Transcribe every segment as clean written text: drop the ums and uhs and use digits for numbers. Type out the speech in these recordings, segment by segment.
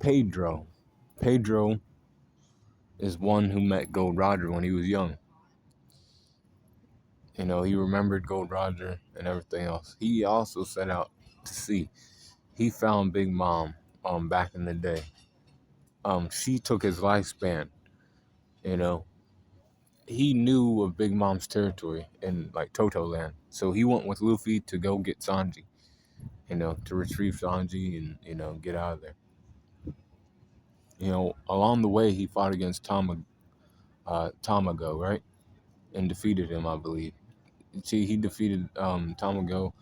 Pedro. Pedro is one who met Gold Roger when he was young. He remembered Gold Roger and everything else. He also set out to sea. He found Big Mom back in the day. She took his lifespan, you know. He knew of Big Mom's territory in like Toto Land. So he went with Luffy to go get Sanji, to retrieve Sanji and, get out of there. Along the way he fought against Tamago, right? And defeated him, I believe. See, he defeated Tamago.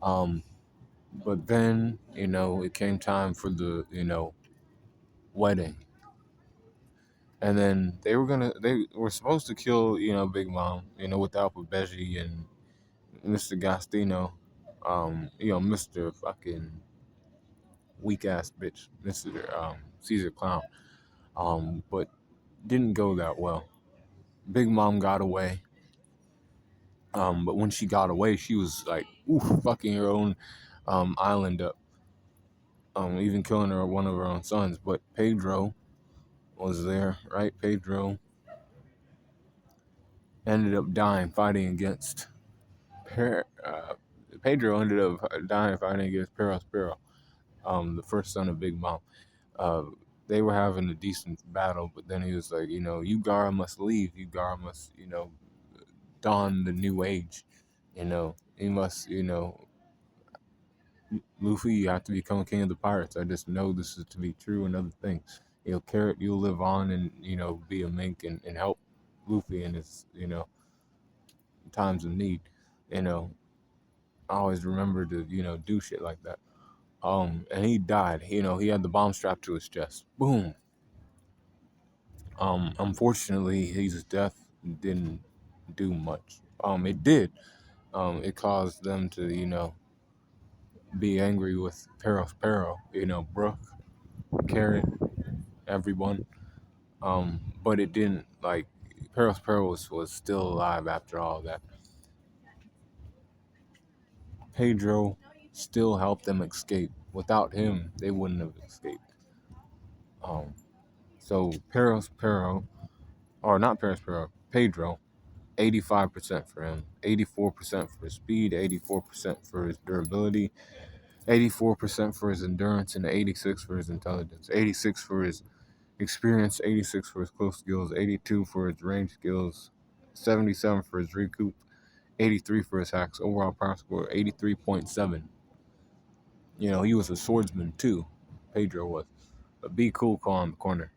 But then, it came time for the, wedding. And then they were supposed to kill, Big Mom, with the help of Beji and Mr. Gastino, Mr. fucking weak ass bitch, Mr. Caesar Clown. But didn't go that well. Big Mom got away. But when she got away, she was like, fucking her own island up. Even killing one of her own sons. But Pedro was there, right? Pedro ended up dying fighting against Pedro ended up dying fighting against Pero, the first son of Big Mom. Uh, they were having a decent battle, but then he was like, Yugara must leave. Yugara must, don the new age. He must, Luffy, you have to become king of the pirates. I just know this is to be true and other things. Carrot, you'll live on and, be a mink and help Luffy in his, times of need. I always remember to, do shit like that. And he died. He had the bomb strapped to his chest. Boom. Unfortunately, his death didn't do much. It did. It caused them to, be angry with Pero, Brooke, Carrot, everyone. But it didn't, like, Pero was still alive after all that. Pedro still helped them escape. Without him, they wouldn't have escaped. So Pedro, 85% for him, 84% for his speed, 84% for his durability, 84% for his endurance, and 86 for his intelligence, 86 for his experience, 86 for his close skills, 82 for his range skills, 77 for his recoup, 83 for his hacks. Overall power score 83.7. He was a swordsman too. Pedro was. But be cool, call in the corner.